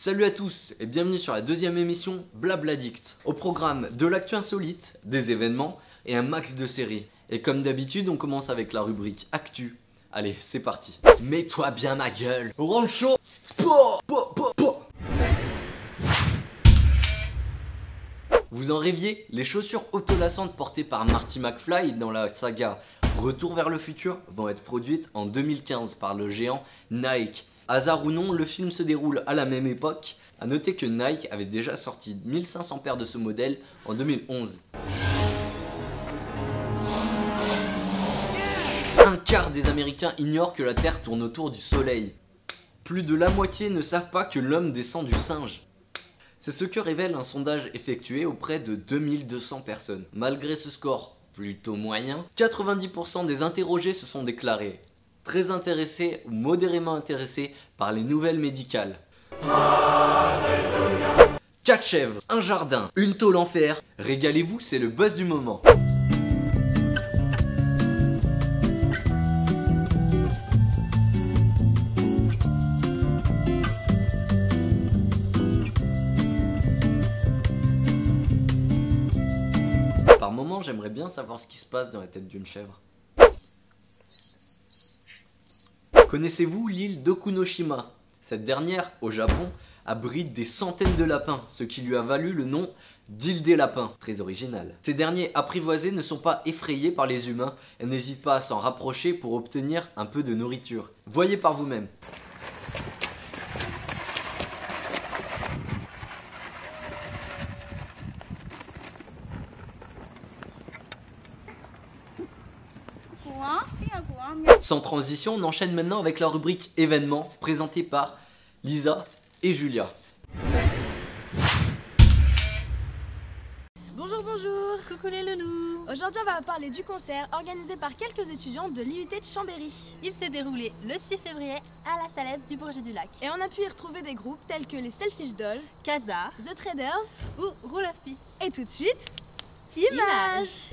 Salut à tous et bienvenue sur la deuxième émission Blabladict. Au programme de l'actu insolite, des événements et un max de séries. Et comme d'habitude, on commence avec la rubrique Actu. Allez, c'est parti. Mets-toi bien ma gueule. Rancho. Vous en rêviez? Les chaussures autolassantes portées par Marty McFly dans la saga Retour vers le futur vont être produites en 2015 par le géant Nike. Hasard ou non, le film se déroule à la même époque. A noter que Nike avait déjà sorti 1500 paires de ce modèle en 2011. Un quart des Américains ignorent que la Terre tourne autour du Soleil. Plus de la moitié ne savent pas que l'homme descend du singe. C'est ce que révèle un sondage effectué auprès de 2200 personnes. Malgré ce score plutôt moyen, 90% des interrogés se sont déclarés très intéressés ou modérément intéressés par les nouvelles médicales. Alléluia. 4 chèvres, un jardin, une tôle en fer. Régalez-vous, c'est le buzz du moment. Par moment, j'aimerais bien savoir ce qui se passe dans la tête d'une chèvre. Connaissez-vous l'île d'Okunoshima? Cette dernière, au Japon, abrite des centaines de lapins, ce qui lui a valu le nom d'île des lapins, très original. Ces derniers apprivoisés ne sont pas effrayés par les humains et n'hésitent pas à s'en rapprocher pour obtenir un peu de nourriture. Voyez par vous-même. Sans transition, on enchaîne maintenant avec la rubrique événements présentée par Lisa et Julia. Bonjour, bonjour. Coucou les loulous. Aujourd'hui, on va parler du concert organisé par quelques étudiants de l'IUT de Chambéry. Il s'est déroulé le 6 février à la Salève du Bourget du Lac. Et on a pu y retrouver des groupes tels que les Selfish Dolls, Casa, The Traders ou Rule of Peace. Et tout de suite, Images.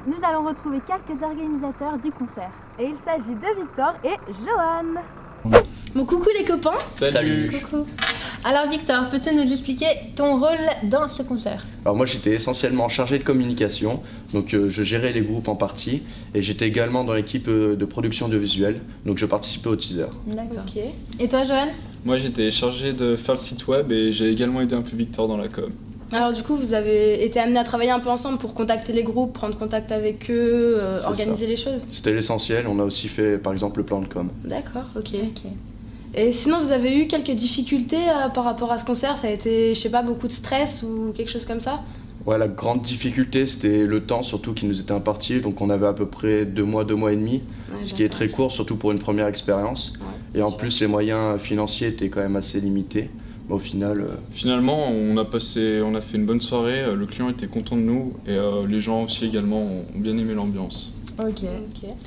Nous allons retrouver quelques organisateurs du concert. Et il s'agit de Victor et Johan. Bon, coucou les copains. Salut. Coucou. Alors Victor, peux-tu nous expliquer ton rôle dans ce concert? Alors moi j'étais essentiellement chargé de communication, donc je gérais les groupes en partie et j'étais également dans l'équipe de production de visuels, donc je participais au teaser. D'accord. Ok. Et toi Johan? Moi j'étais chargé de faire le site web et j'ai également aidé un peu Victor dans la com. Alors du coup, vous avez été amenés à travailler un peu ensemble pour contacter les groupes, prendre contact avec eux, organiser les choses? C'était l'essentiel, on a aussi fait par exemple le plan de com. D'accord, ok. Et sinon, vous avez eu quelques difficultés par rapport à ce concert? Ça a été, je sais pas, beaucoup de stress ou quelque chose comme ça? Ouais, la grande difficulté c'était le temps surtout qui nous était imparti, donc on avait à peu près 2 mois et demi, ce qui est très court surtout pour une première expérience. Ouais, et en plus les moyens financiers étaient quand même assez limités. Au final, Finalement, on a fait une bonne soirée, le client était content de nous et les gens aussi également ont bien aimé l'ambiance. Ok,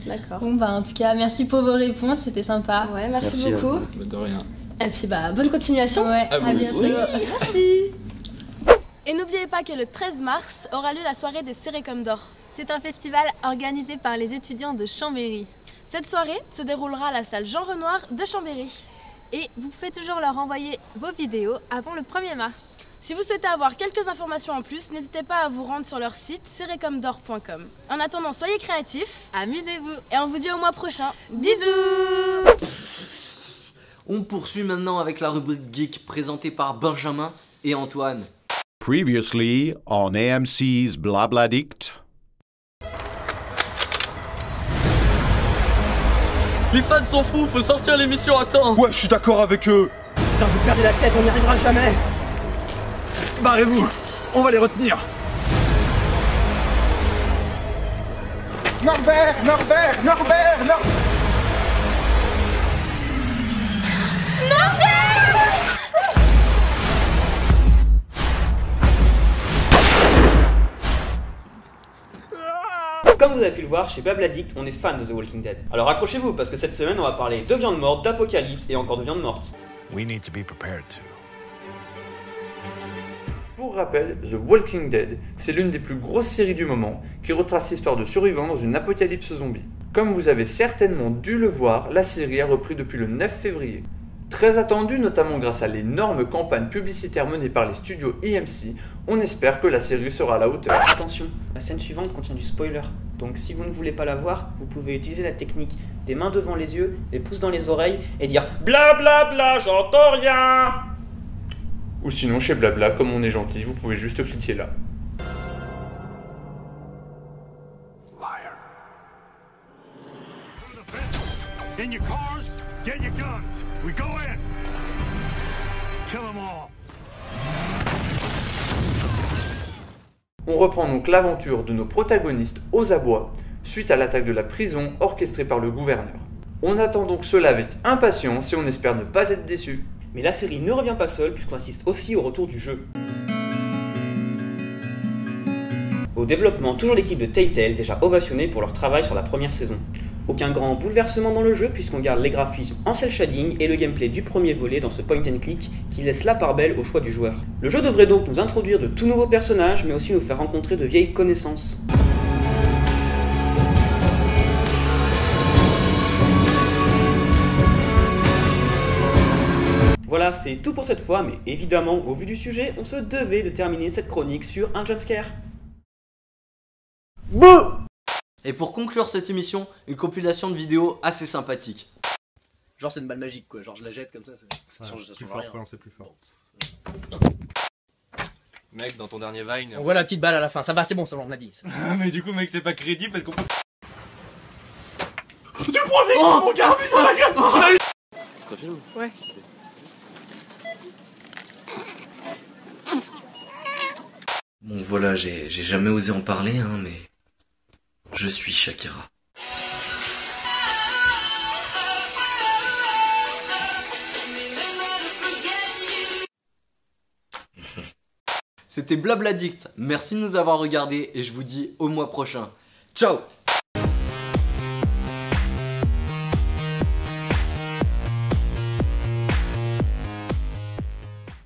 d'accord. Bon bah en tout cas, merci pour vos réponses, c'était sympa. Ouais, merci beaucoup. De rien. Et puis bah, bonne continuation. Ouais, à bientôt. Oui, merci. Et n'oubliez pas que le 13 mars aura lieu la soirée des Cérécom d'Or. C'est un festival organisé par les étudiants de Chambéry. Cette soirée se déroulera à la salle Jean Renoir de Chambéry. Et vous pouvez toujours leur envoyer vos vidéos avant le 1er mars. Si vous souhaitez avoir quelques informations en plus, n'hésitez pas à vous rendre sur leur site cerecomdor.com. En attendant, soyez créatifs, amusez-vous et on vous dit au mois prochain. Bisous. On poursuit maintenant avec la rubrique Geek présentée par Benjamin et Antoine. Previously on AMC's Blabladict. Les fans s'en foutent, faut sortir l'émission à temps. Ouais, je suis d'accord avec eux. Putain, vous perdez la tête, on n'y arrivera jamais. Barrez-vous, on va les retenir. Norbert. Comme vous avez pu le voir, chez Blablaaddict, on est fan de The Walking Dead. Alors accrochez-vous, parce que cette semaine, on va parler de viande morte, d'apocalypse et encore de viande morte. We need to be prepared too. Pour rappel, The Walking Dead, c'est l'une des plus grosses séries du moment qui retrace l'histoire de survivants dans une apocalypse zombie. Comme vous avez certainement dû le voir, la série a repris depuis le 9 février. Très attendue notamment grâce à l'énorme campagne publicitaire menée par les studios EMC, on espère que la série sera à la hauteur. Attention, la scène suivante contient du spoiler, donc si vous ne voulez pas la voir, vous pouvez utiliser la technique des mains devant les yeux, les pouces dans les oreilles et dire bla bla bla, j'entends rien. Ou sinon chez Blabla, comme on est gentil, vous pouvez juste cliquer là. Liar. In your cars, get your guns. We go in. Kill them all. On reprend donc l'aventure de nos protagonistes aux abois, suite à l'attaque de la prison orchestrée par le gouverneur. On attend donc cela avec impatience et on espère ne pas être déçus. Mais la série ne revient pas seule puisqu'on assiste aussi au retour du jeu. Au développement, toujours l'équipe de Telltale, déjà ovationnée pour leur travail sur la première saison. Aucun grand bouleversement dans le jeu puisqu'on garde les graphismes en cel shading et le gameplay du premier volet dans ce point and click qui laisse la part belle au choix du joueur. Le jeu devrait donc nous introduire de tout nouveaux personnages mais aussi nous faire rencontrer de vieilles connaissances. Voilà, c'est tout pour cette fois, mais évidemment, au vu du sujet, on se devait de terminer cette chronique sur un jumpscare. Bouh! Et pour conclure cette émission, une compilation de vidéos assez sympathique. Genre c'est une balle magique quoi, genre je la jette comme ça, ça change rien. C'est plus fort. Mec, dans ton dernier Vine... On voit la petite balle à la fin, ça va, c'est bon, ça on l'a dit. Mais du coup mec, c'est pas crédible parce qu'on peut... Tu prends les coups, mon gars, putain, la gueule. Ça filme? Ouais. Bon voilà, j'ai jamais osé en parler, hein, mais... Je suis Shakira. C'était Blablaaddict, merci de nous avoir regardés et je vous dis au mois prochain. Ciao!